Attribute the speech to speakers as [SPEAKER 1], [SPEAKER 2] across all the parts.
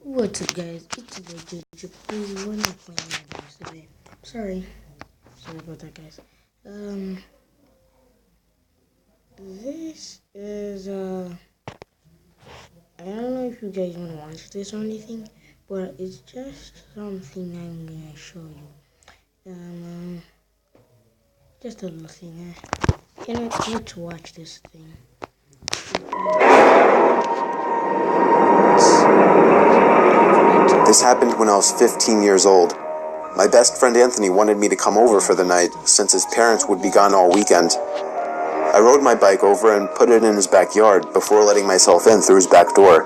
[SPEAKER 1] What's up, guys? It's the JJ. Please, we're not playing my games today. Sorry about that, guys. This is I don't know if you guys want to watch this or anything, but it's just something I'm gonna show you. Just a little thing. Let's watch this thing.
[SPEAKER 2] This happened when I was 15 years old. My best friend Anthony wanted me to come over for the night since his parents would be gone all weekend. I rode my bike over and put it in his backyard before letting myself in through his back door.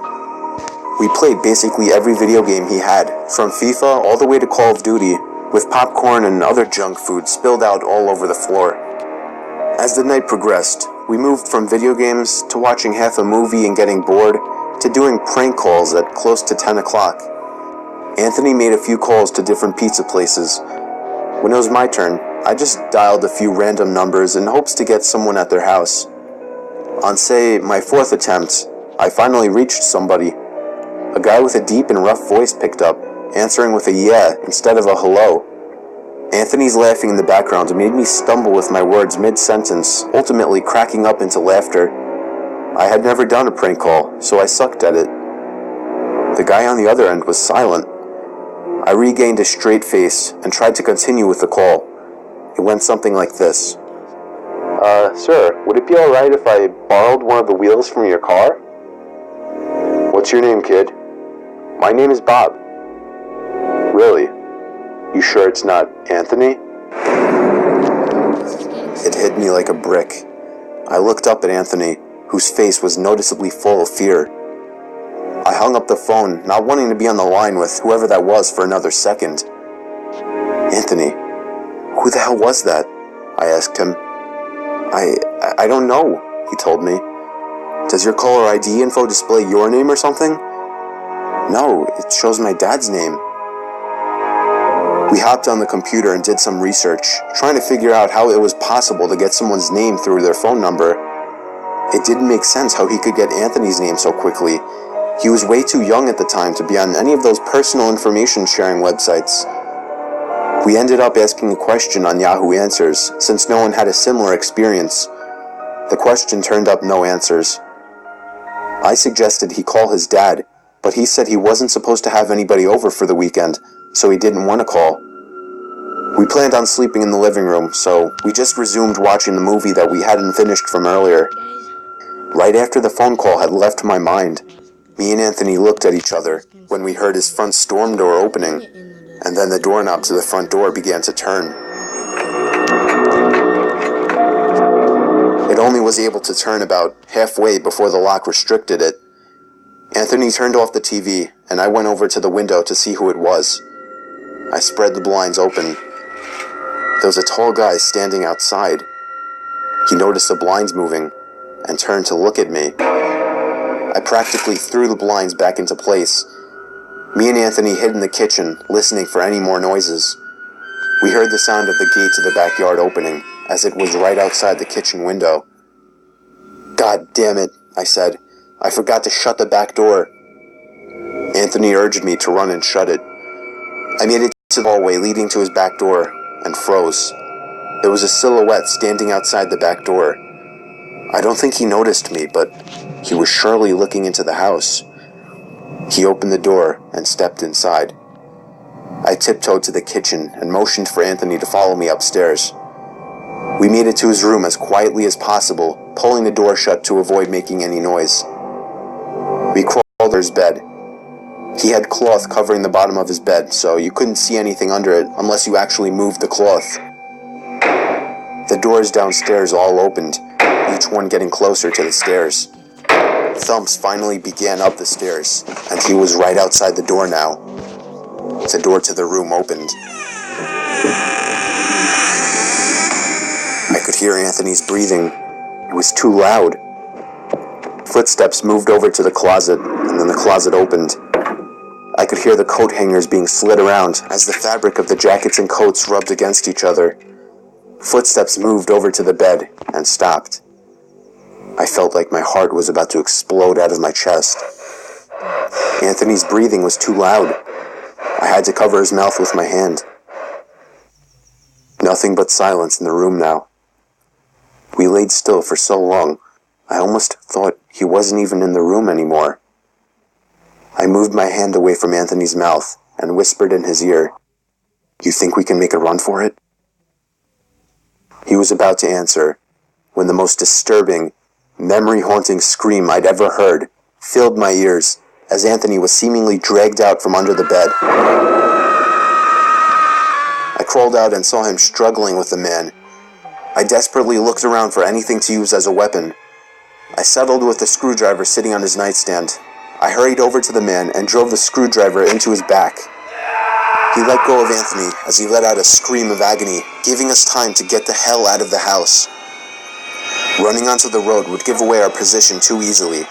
[SPEAKER 2] We played basically every video game he had, from FIFA all the way to Call of Duty, with popcorn and other junk food spilled out all over the floor. As the night progressed, we moved from video games to watching half a movie and getting bored to doing prank calls at close to 10 o'clock. Anthony made a few calls to different pizza places. When it was my turn, I just dialed a few random numbers in hopes to get someone at their house. On, say, my fourth attempt, I finally reached somebody. A guy with a deep and rough voice picked up, answering with a yeah instead of a hello. Anthony's laughing in the background made me stumble with my words mid-sentence, ultimately cracking up into laughter. I had never done a prank call, so I sucked at it. The guy on the other end was silent. I regained a straight face and tried to continue with the call. It went something like this. Sir, would it be alright if I borrowed one of the wheels from your car? What's your name, kid? My name is Bob. Really? You sure it's not Anthony? It hit me like a brick. I looked up at Anthony, whose face was noticeably full of fear. I hung up the phone, not wanting to be on the line with whoever that was for another second. Anthony, who the hell was that? I asked him. I don't know, he told me. Does your caller ID info display your name or something? No, it shows my dad's name. We hopped on the computer and did some research, trying to figure out how it was possible to get someone's name through their phone number. It didn't make sense how he could get Anthony's name so quickly. He was way too young at the time to be on any of those personal information sharing websites. We ended up asking a question on Yahoo Answers, since no one had a similar experience. The question turned up no answers. I suggested he call his dad, but he said he wasn't supposed to have anybody over for the weekend, so he didn't want to call. We planned on sleeping in the living room, so we just resumed watching the movie that we hadn't finished from earlier. Right after the phone call had left my mind, me and Anthony looked at each other when we heard his front storm door opening, and then the doorknob to the front door began to turn. It only was able to turn about halfway before the lock restricted it. Anthony turned off the TV, and I went over to the window to see who it was. I spread the blinds open. There was a tall guy standing outside. He noticed the blinds moving and turned to look at me. I practically threw the blinds back into place. Me and Anthony hid in the kitchen, listening for any more noises. We heard the sound of the gate to the backyard opening, as it was right outside the kitchen window. God damn it, I said. I forgot to shut the back door. Anthony urged me to run and shut it. I made it to the hallway leading to his back door, and froze. There was a silhouette standing outside the back door. I don't think he noticed me, but he was surely looking into the house. He opened the door and stepped inside. I tiptoed to the kitchen and motioned for Anthony to follow me upstairs. We made it to his room as quietly as possible, pulling the door shut to avoid making any noise. We crawled under his bed. He had cloth covering the bottom of his bed, so you couldn't see anything under it unless you actually moved the cloth. The doors downstairs all opened, each one getting closer to the stairs. Thumps finally began up the stairs, and he was right outside the door now. The door to the room opened. I could hear Anthony's breathing. It was too loud. Footsteps moved over to the closet, and then the closet opened. I could hear the coat hangers being slid around as the fabric of the jackets and coats rubbed against each other. Footsteps moved over to the bed and stopped. I felt like my heart was about to explode out of my chest. Anthony's breathing was too loud. I had to cover his mouth with my hand. Nothing but silence in the room now. We laid still for so long, I almost thought he wasn't even in the room anymore. I moved my hand away from Anthony's mouth and whispered in his ear, "You think we can make a run for it?" He was about to answer when the most disturbing, memory-haunting scream I'd ever heard filled my ears as Anthony was seemingly dragged out from under the bed. I crawled out and saw him struggling with the man. I desperately looked around for anything to use as a weapon. I settled with the screwdriver sitting on his nightstand. I hurried over to the man and drove the screwdriver into his back. He let go of Anthony as he let out a scream of agony, giving us time to get the hell out of the house. Running onto the road would give away our position too easily.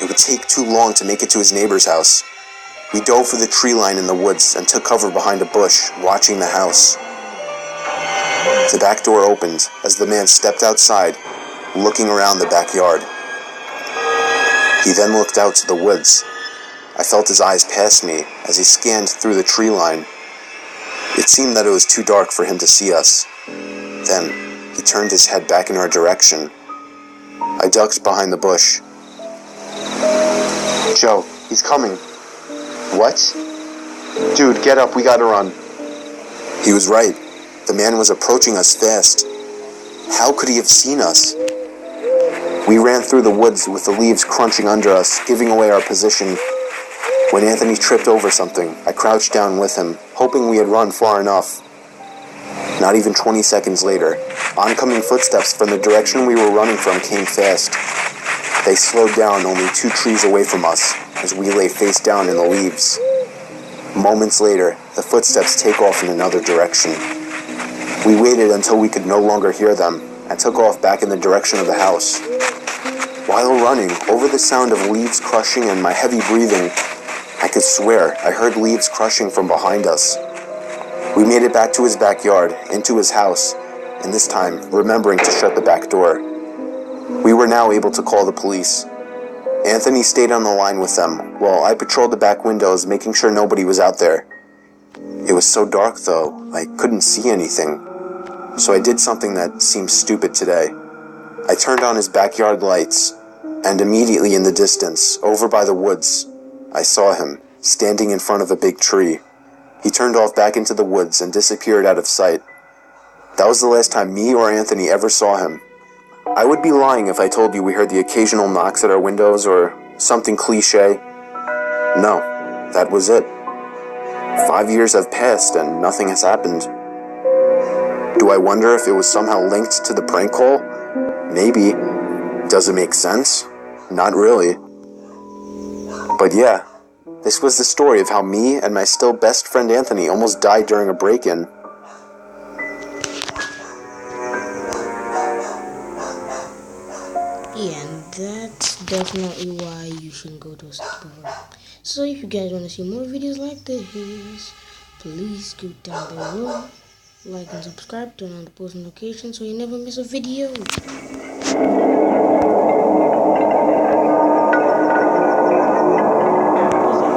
[SPEAKER 2] It would take too long to make it to his neighbor's house. We dove for the tree line in the woods and took cover behind a bush, watching the house. The back door opened as the man stepped outside, looking around the backyard. He then looked out to the woods. I felt his eyes pass me as he scanned through the tree line. It seemed that it was too dark for him to see us. Then, he turned his head back in our direction. I ducked behind the bush. "Joe, he's coming." "What?" "Dude, get up, we gotta run." He was right. The man was approaching us fast. How could he have seen us? We ran through the woods with the leaves crunching under us, giving away our position. When Anthony tripped over something, I crouched down with him, hoping we had run far enough. Not even 20 seconds later, oncoming footsteps from the direction we were running from came fast. They slowed down only 2 trees away from us as we lay face down in the leaves. Moments later, the footsteps take off in another direction. We waited until we could no longer hear them and took off back in the direction of the house. While running, over the sound of leaves crushing and my heavy breathing, I could swear I heard leaves crushing from behind us. We made it back to his backyard, into his house, and this time remembering to shut the back door. We were now able to call the police. Anthony stayed on the line with them, while I patrolled the back windows, making sure nobody was out there. It was so dark, though, I couldn't see anything. So I did something that seems stupid today. I turned on his backyard lights, and immediately in the distance, over by the woods, I saw him, standing in front of a big tree. He turned off back into the woods and disappeared out of sight. That was the last time me or Anthony ever saw him. I would be lying if I told you we heard the occasional knocks at our windows or something cliche. No, that was it. 5 years have passed and nothing has happened. Do I wonder if it was somehow linked to the prank call? Maybe. Does it make sense? Not really. But yeah, this was the story of how me and my still best friend Anthony almost died during a break-in.
[SPEAKER 1] Yeah, and that's definitely why you should go to a sleepover. So if you guys want to see more videos like this, please go down below, like and subscribe, turn on the post notifications so you never miss a video.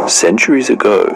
[SPEAKER 3] Centuries ago,